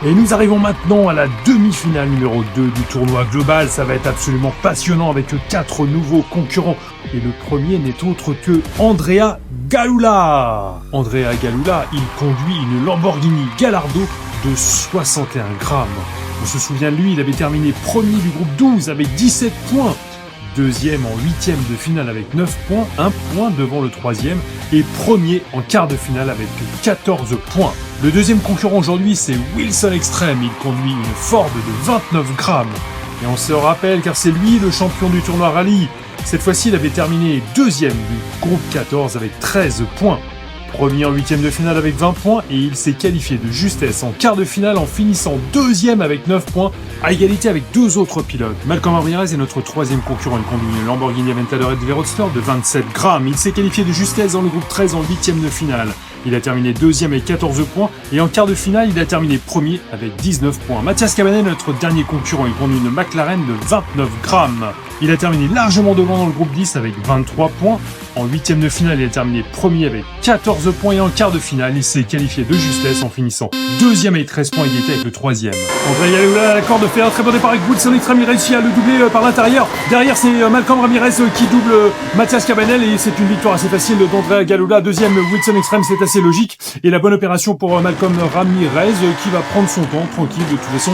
Et nous arrivons maintenant à la demi-finale numéro 2 du tournoi global. Ça va être absolument passionnant avec 4 nouveaux concurrents. Et le premier n'est autre que Andrea Galula. Andrea Galula, il conduit une Lamborghini Gallardo de 61 grammes. On se souvient de lui, il avait terminé premier du groupe 12 avec 17 points. Deuxième en huitième de finale avec 9 points, 1 point devant le troisième, et premier en quart de finale avec 14 points. Le deuxième concurrent aujourd'hui, c'est Wilson Extreme. Il conduit une Ford de 29 grammes. Et on se rappelle car c'est lui le champion du tournoi rallye. Cette fois-ci, il avait terminé deuxième du groupe 14 avec 13 points. Premier en huitième de finale avec 20 points et il s'est qualifié de justesse en quart de finale en finissant deuxième avec 9 points, à égalité avec 2 autres pilotes. Malcolm Ramirez est notre troisième concurrent. Il conduit une Lamborghini Aventador SV Roadster de 27 grammes. Il s'est qualifié de justesse dans le groupe 13 en huitième de finale. Il a terminé deuxième avec 14 points et en quart de finale, il a terminé premier avec 19 points. Mathias Cabanel, notre dernier concurrent, il conduit une McLaren de 29 grammes. Il a terminé largement devant dans le groupe 10 avec 23 points. En huitième de finale, il a terminé premier avec 14 points et en quart de finale, il s'est qualifié de justesse en finissant deuxième avec 13 points égalité avec le troisième. André Galula à la corde fait un très bon départ avec Wilson Extreme, il réussit à le doubler par l'intérieur. Derrière, c'est Malcolm Ramirez qui double Mathias Cabanel et c'est une victoire assez facile d'André Galula. Deuxième, Wilson Extreme, c'est assez logique. Et la bonne opération pour Malcolm Ramirez qui va prendre son temps tranquille. De toute façon,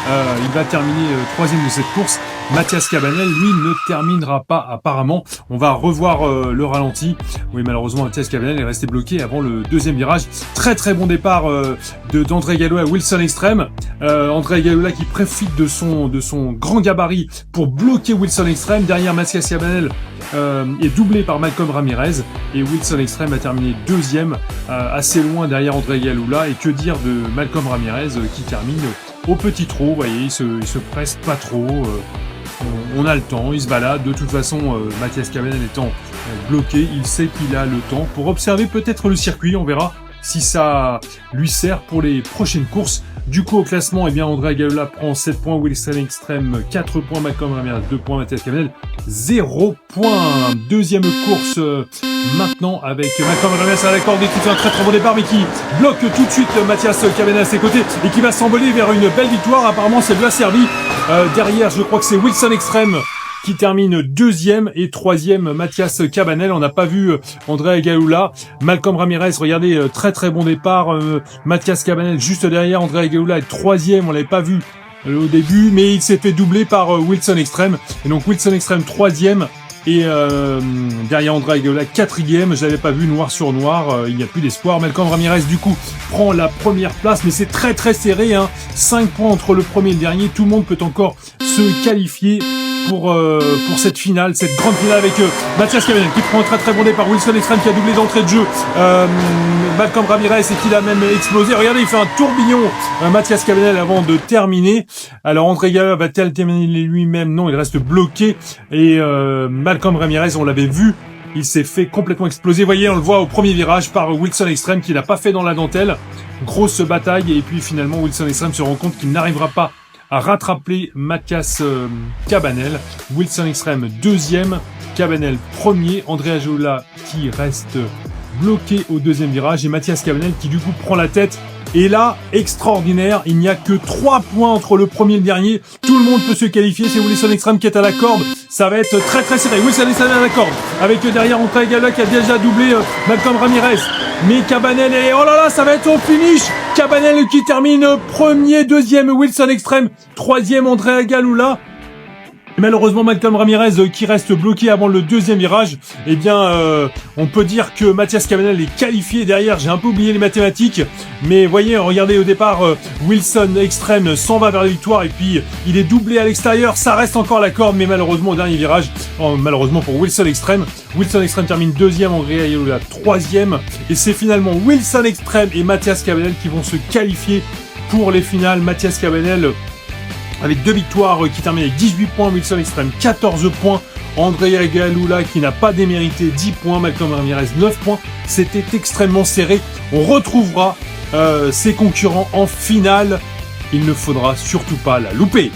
il va terminer troisième de cette course. Mathias Cabanel, lui, ne terminera pas apparemment. On va revoir le ralenti. Oui, malheureusement, Mathias Cabanel est resté bloqué avant le deuxième virage. Très très bon départ d'André Galula à Wilson Extreme. André Galula qui profite de son grand gabarit pour bloquer Wilson Extreme. Derrière, Mathias Cabanel est doublé par Malcolm Ramirez. Et Wilson Extreme a terminé deuxième, assez loin derrière André Galula. Et que dire de Malcolm Ramirez qui termine au petit trot. Vous voyez, il se presse pas trop. On a le temps, il se balade. De toute façon, Mathias Cabanel étant bloqué, il sait qu'il a le temps pour observer peut-être le circuit. On verra si ça lui sert pour les prochaines courses. Du coup, au classement, eh bien, André Galula prend 7 points, Wilson Extreme 4 points, Malcolm Ramirez 2 points, Mathias Cabanel 0 points. Deuxième course maintenant avec Malcolm Ramirez à la corde et qui fait un très très bon départ mais qui bloque tout de suite Mathias Cabanel à ses côtés et qui va s'envoler vers une belle victoire. Apparemment, c'est bien servi. Derrière, je crois que c'est Wilson Extreme qui termine deuxième et troisième Mathias Cabanel. On n'a pas vu André Galula. Malcolm Ramirez, regardez, très très bon départ. Mathias Cabanel juste derrière. André Galula est troisième, on l'avait pas vu au début, mais il s'est fait doubler par Wilson Extreme. Et donc Wilson Extreme troisième et derrière André Galula quatrième. Je l'avais pas vu noir sur noir. Il n'y a plus d'espoir. Malcolm Ramirez du coup prend la première place, mais c'est très très serré. 5 points entre le premier et le dernier. Tout le monde peut encore se qualifier pour cette finale, cette grande finale avec Mathias Cabanel qui prend un très très bon départ. Wilson Extreme qui a doublé d'entrée de jeu Malcolm Ramirez et qui l'a même explosé. Regardez, il fait un tourbillon Mathias Cabanel avant de terminer. Alors André Galula va-t-il terminer lui-même? Non, il reste bloqué et Malcolm Ramirez, on l'avait vu, il s'est fait complètement exploser. Vous voyez, on le voit au premier virage par Wilson Extreme qui l'a pas fait dans la dentelle. Grosse bataille et puis finalement Wilson Extreme se rend compte qu'il n'arrivera pas à rattraper Mathias Cabanel. Wilson Extreme deuxième, Cabanel premier, André Galula qui reste bloqué au deuxième virage et Mathias Cabanel qui du coup prend la tête. Et là, extraordinaire, il n'y a que 3 points entre le premier et le dernier. Tout le monde peut se qualifier, c'est Wilson Extreme qui est à la corde. Ça va être très très serré. Wilson Extreme à la corde, avec derrière André Galula qui a déjà doublé Malcolm Ramirez. Mais Cabanel est... Oh là là, ça va être au finish. Cabanel qui termine premier, deuxième Wilson Extreme, troisième André Galula. Et malheureusement, Malcolm Ramirez qui reste bloqué avant le deuxième virage. Eh bien, on peut dire que Mathias Cabanel est qualifié derrière. J'ai un peu oublié les mathématiques. Mais voyez, regardez au départ, Wilson Extreme s'en va vers la victoire. Et puis, il est doublé à l'extérieur. Ça reste encore à la corde. Mais malheureusement, au dernier virage, malheureusement pour Wilson Extreme termine deuxième, André Galula troisième. Et c'est finalement Wilson Extreme et Mathias Cabanel qui vont se qualifier pour les finales. Mathias Cabanel avec 2 victoires qui termine avec 18 points, Wilson Extreme 14 points, André Galula qui n'a pas démérité 10 points, Malcolm Ramirez 9 points. C'était extrêmement serré. On retrouvera ses concurrents en finale. Il ne faudra surtout pas la louper.